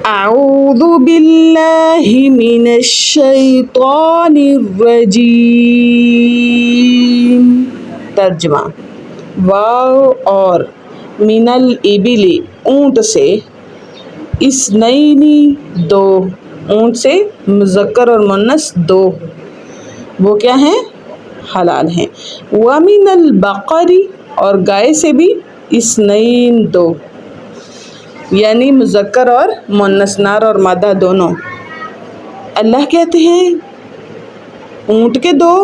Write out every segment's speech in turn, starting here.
اعوذ باللہ من الشیطان الرجیم۔ ترجمہ، واو اور من الابل اونٹ سے، اثنین دو، اونٹ سے مذکر اور مؤنث دو، وہ کیا ہیں؟ حلال ہیں۔ ومن البقر اور گائے سے بھی، اثنین دو، یعنی مذکر اور مؤنث، نر اور مادہ دونوں۔ اللہ کہتے ہیں اونٹ کے دو،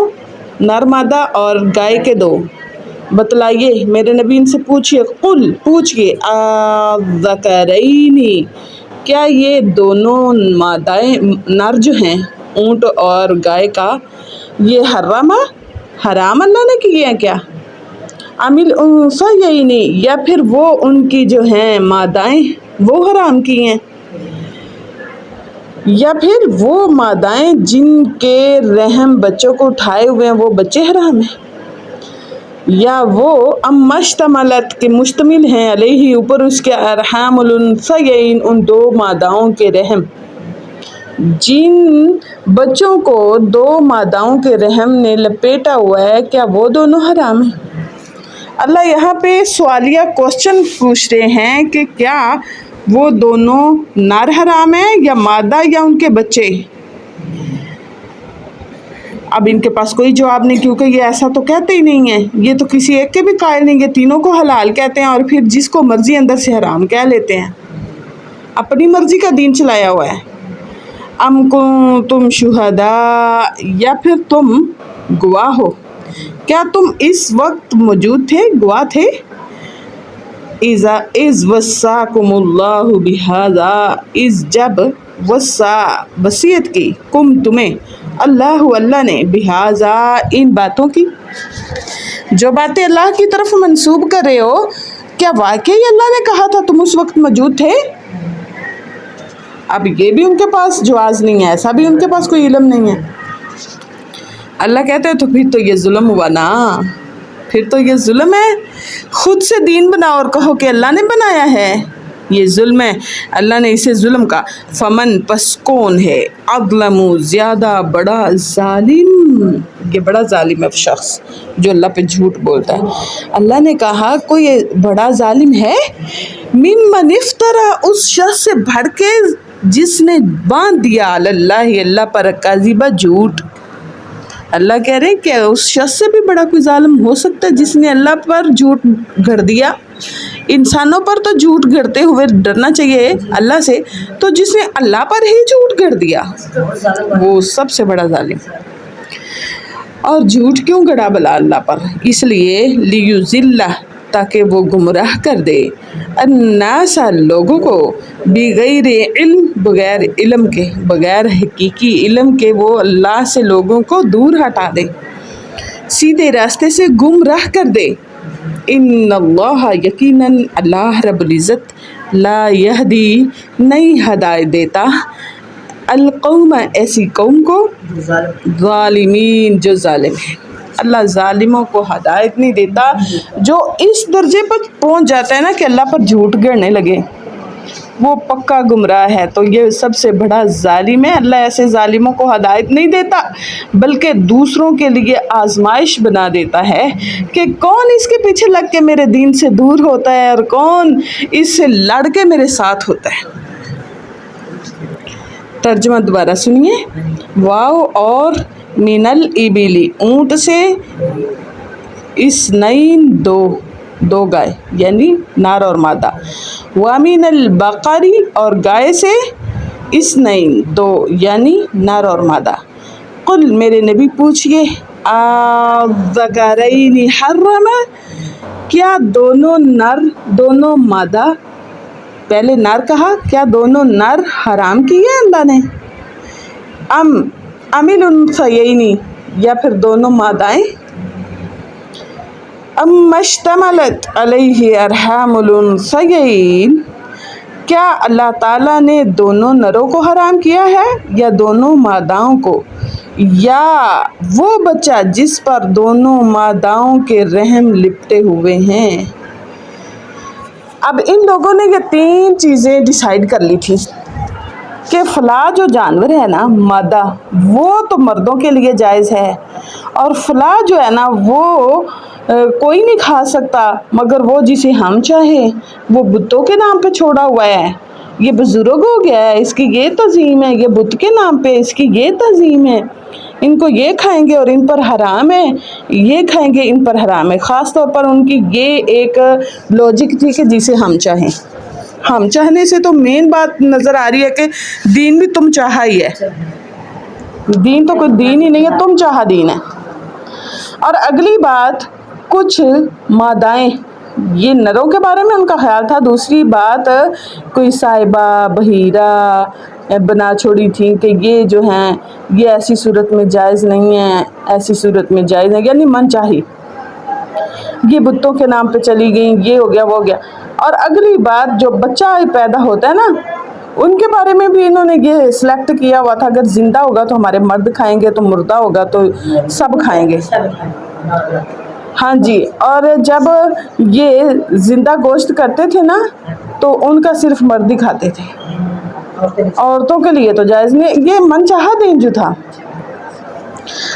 نر مادہ، اور گائے کے دو۔ بتلائیے میرے نبی ان سے پوچھئے، قل پوچھئے، الذکرین کیا یہ دونوں مادائیں نر جو ہیں اونٹ اور گائے کا، یہ حرام اللہ نے کیے ہیں کیا؟ ام الانثیین یا پھر وہ ان کی جو ہیں مادائیں وہ حرام کی ہیں، یا پھر وہ مادائیں جن کے رحم بچوں کو اٹھائے ہوئے ہیں وہ بچے حرام ہیں، یا وہ مشتملت کے مشتمل ہیں علیہ اوپر اس کے ارحام الانثیین ان دو ماداؤں کے رحم، جن بچوں کو دو ماداؤں کے رحم نے لپیٹا ہوا ہے کیا وہ دونوں حرام ہیں؟ اللہ یہاں پہ سوالیہ کوشچن پوچھ رہے ہیں کہ کیا وہ دونوں نر حرام ہیں یا مادہ یا ان کے بچے؟ اب ان کے پاس کوئی جواب نہیں، کیونکہ یہ ایسا تو کہتے ہی نہیں ہیں، یہ تو کسی ایک کے بھی قائل نہیں، یہ تینوں کو حلال کہتے ہیں اور پھر جس کو مرضی اندر سے حرام کہہ لیتے ہیں، اپنی مرضی کا دین چلایا ہوا ہے۔ ام کنتم شہداء یا پھر تم گواہ ہو، کیا تم اس وقت موجود تھے، گواہ تھے؟ اذ وصاکم اللہ بہذا، اذ جب وصا وصیت کی، کم تمہیں، اللہ نے، بہذا ان باتوں کی، جو باتیں اللہ کی طرف منسوب کر رہے ہو کیا واقعی اللہ نے کہا تھا تم اس وقت موجود تھے؟ اب یہ بھی ان کے پاس جواز نہیں ہے، ایسا بھی ان کے پاس کوئی علم نہیں ہے۔ اللہ کہتے ہیں تو پھر تو یہ ظلم ہوا نا، پھر تو یہ ظلم ہے، خود سے دین بناؤ اور کہو کہ اللہ نے بنایا ہے، یہ ظلم ہے، اللہ نے اسے ظلم کا۔ فمن پس کون ہے، اظلم زیادہ بڑا ظالم، یہ بڑا ظالم ہے شخص جو اللہ پہ جھوٹ بولتا ہے۔ اللہ نے کہا کوئی بڑا ظالم ہے، ممن افترا اس شخص سے بڑھ کے جس نے باندھ دیا اللہ پر کذبا جھوٹ۔ اللہ کہہ رہے ہیں کہ اس شخص سے بھی بڑا کوئی ظالم ہو سکتا ہے جس نے اللہ پر جھوٹ گھڑ دیا؟ انسانوں پر تو جھوٹ گھڑتے ہوئے ڈرنا چاہیے اللہ سے، تو جس نے اللہ پر ہی جھوٹ گھڑ دیا وہ سب سے بڑا ظالم۔ اور جھوٹ کیوں گھڑا بلا اللہ پر؟ اس لیے لیضل تاکہ وہ گمراہ کر دے، الناس لوگوں کو، بغیر علم بغیر علم کے، بغیر حقیقی علم کے وہ اللہ سے لوگوں کو دور ہٹا دے، سیدھے راستے سے گمراہ کر دے۔ ان اللہ یقیناً اللہ رب العزت لا یہدی نہیں ہدایت دیتا، القوم ایسی قوم کو، ظالمین جو ظالم ہیں، اللہ ظالموں کو ہدایت نہیں دیتا، جو اس درجے پر پہنچ جاتا ہے نا کہ اللہ پر جھوٹ گھڑنے لگے وہ پکا گمراہ ہے، تو یہ سب سے بڑا ظالم ہے۔ اللہ ایسے ظالموں کو ہدایت نہیں دیتا بلکہ دوسروں کے لیے آزمائش بنا دیتا ہے کہ کون اس کے پیچھے لگ کے میرے دین سے دور ہوتا ہے اور کون اس سے لڑ کے میرے ساتھ ہوتا ہے۔ ترجمہ دوبارہ سنیے، واو اور من الابل اونٹ سے، اثنین دو گائے یعنی نر اور مادہ، ومن البقر اور گائے سے، اثنین دو یعنی نر اور مادہ۔ قل میرے نبی پوچھئے، الذکرین حرم کیا دونوں نر دونوں مادہ، پہلے نر کہا، کیا دونوں نر حرام کیے اللہ نے؟ ام الانثیین یا پھر دونوں مادائیں، مشتملت علیہ ارحام الانثیین کیا اللہ تعالیٰ نے دونوں نروں کو حرام کیا ہے یا دونوں ماداؤں کو، یا وہ بچہ جس پر دونوں ماداؤں کے رحم لپٹے ہوئے ہیں؟ اب ان لوگوں نے یہ تین چیزیں ڈیسائیڈ کر لی تھی کہ فلاں جو جانور ہے نا مادہ وہ تو مردوں کے لیے جائز ہے، اور فلاں جو ہے نا وہ کوئی نہیں کھا سکتا مگر وہ جسے ہم چاہیں، وہ بتوں کے نام پہ چھوڑا ہوا ہے، یہ بزرگ ہو گیا ہے، اس کی یہ تعظیم ہے، یہ بت کے نام پہ اس کی یہ تعظیم ہے، ان کو یہ کھائیں گے اور ان پر حرام ہے، یہ کھائیں گے ان پر حرام ہے۔ خاص طور پر ان کی یہ ایک لاجک تھی کہ جسے ہم چاہیں، ہم چاہنے سے تو مین بات نظر آ رہی ہے کہ دین بھی تم چاہا ہی ہے، دین تو کوئی دین ہی نہیں ہے، تم چاہا دین ہے۔ اور اگلی بات، کچھ مادائیں، یہ نروں کے بارے میں ان کا خیال تھا، دوسری بات کوئی صاحبہ بحیرہ بنا چھوڑی تھی کہ یہ جو ہیں یہ ایسی صورت میں جائز نہیں ہے، ایسی صورت میں جائز ہے، یعنی من چاہی، یہ بتوں کے نام پہ چلی گئیں، یہ ہو گیا وہ ہو گیا۔ اور اگلی بات، جو بچہ پیدا ہوتا ہے نا ان کے بارے میں بھی انہوں نے یہ سلیکٹ کیا ہوا تھا، اگر زندہ ہوگا تو ہمارے مرد کھائیں گے، تو مردہ ہوگا تو سب کھائیں گے۔ ہاں جی، اور جب یہ زندہ گوشت کرتے تھے نا تو ان کا صرف مرد ہی کھاتے تھے، عورتوں کے لیے تو جائز نہیں، یہ من چاہا دین جو تھا۔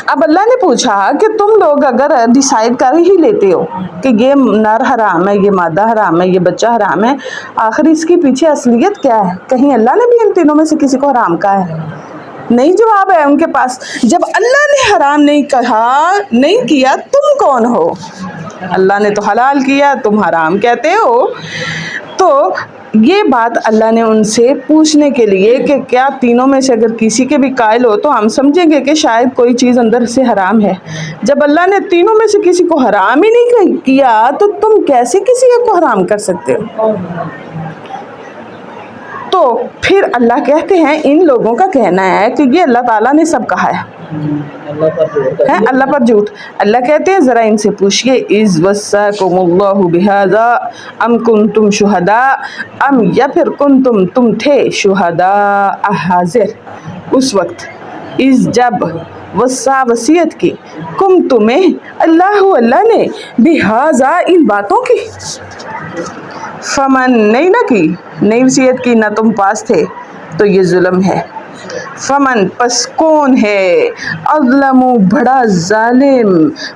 اب اللہ نے پوچھا کہ تم لوگ اگر ڈیسائیڈ کر ہی لیتے ہو کہ یہ نر حرام ہے، یہ مادہ حرام ہے، یہ بچہ حرام ہے، آخر اس کے پیچھے اصلیت کیا ہے؟ کہیں اللہ نے بھی ان تینوں میں سے کسی کو حرام کہا ہے؟ نہیں جواب ہے ان کے پاس۔ جب اللہ نے حرام نہیں کہا، نہیں کیا، تم کون ہو؟ اللہ نے تو حلال کیا، تم حرام کہتے ہو۔ تو یہ بات اللہ نے ان سے پوچھنے کے لیے کہ کیا تینوں میں سے اگر کسی کے بھی قائل ہو تو ہم سمجھیں گے کہ شاید کوئی چیز اندر سے حرام ہے۔ جب اللہ نے تینوں میں سے کسی کو حرام ہی نہیں کیا تو تم کیسے کسی ایک کو حرام کر سکتے ہو؟ تو پھر اللہ کہتے ہیں ان لوگوں کا کہنا ہے کہ یہ اللہ تعالیٰ نے سب کہا ہے اللہ پر جھوٹ۔ اللہ کہتے ہیں ذرا ان سے پوچھئے اذ وصاکم اللہ بہذا ام کنتم شہداء ام، یا پھر کنتم، تم تھے، شہداء حاضر اس وقت، اذ جب، وصا وصیت کی، کم تمہیں، اللہ نے، بہذا ان باتوں کی، فمن نہیں نہ کی، نہیں وصیت کی، نہ تم پاس تھے، تو یہ ظلم ہے۔ فمن پس کون ہے، اظلم بڑا ظالم،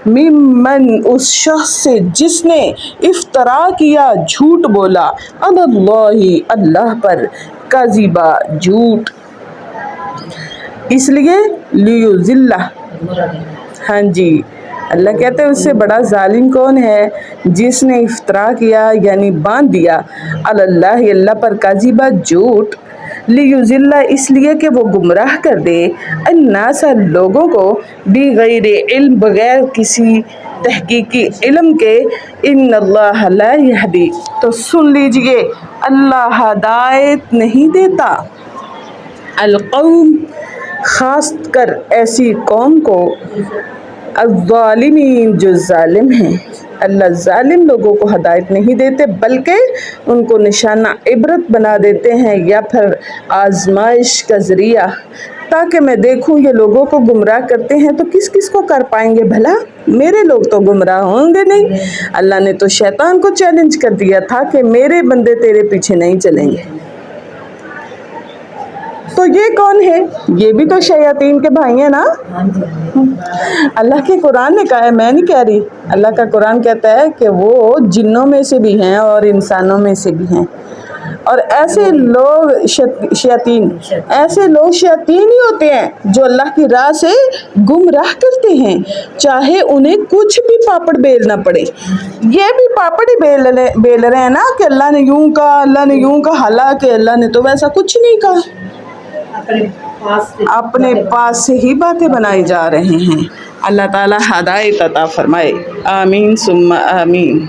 ممن اس شخص سے جس نے افترا کیا، جھوٹ بولا، علی اللہ اللہ پر، کذبا جھوٹ، اس لیے لیضل، ہاں جی، اللہ کہتے ہیں اس سے بڑا ظالم کون ہے، جس نے افترا کیا یعنی باندھ دیا، علی اللہ اللہ پر، کذبا جھوٹ، لیضل اس لیے کہ وہ گمراہ کر دے، الناس لوگوں کو، بغیر علم بغیر کسی تحقیقی علم کے، ان اللہ لا یہدی تو سن لیجئے اللہ ہدایت نہیں دیتا، القوم خاص کر ایسی قوم کو، الظالمین جو ظالم ہیں۔ اللہ ظالم لوگوں کو ہدایت نہیں دیتے بلکہ ان کو نشانہ عبرت بنا دیتے ہیں یا پھر آزمائش کا ذریعہ، تاکہ میں دیکھوں یہ لوگوں کو گمراہ کرتے ہیں تو کس کس کو کر پائیں گے بھلا، میرے لوگ تو گمراہ ہوں گے نہیں۔ اللہ نے تو شیطان کو چیلنج کر دیا تھا کہ میرے بندے تیرے پیچھے نہیں چلیں گے۔ تو یہ کون ہے؟ یہ بھی تو شیاطین کے بھائی ہیں نا۔ اللہ کے قرآن نے کہا ہے، میں نہیں کہہ رہی، اللہ کا قرآن کہتا ہے کہ وہ جنوں میں سے بھی ہیں اور انسانوں میں سے بھی ہیں، اور ایسے لوگ شیاطین، ایسے لوگ شیاطین ہی ہوتے ہیں جو اللہ کی راہ سے گمراہ کرتے ہیں، چاہے انہیں کچھ بھی پاپڑ بیلنا پڑے۔ یہ بھی پاپڑ ہی بیل رہے ہیں نا کہ اللہ نے یوں کہا، اللہ نے یوں کہا، حالانکہ اللہ نے تو ویسا کچھ نہیں کہا، اپنے پاس سے ہی باتیں بنائی جا رہے ہیں۔ اللہ تعالی ہدایت عطا فرمائے، آمین ثم آمین۔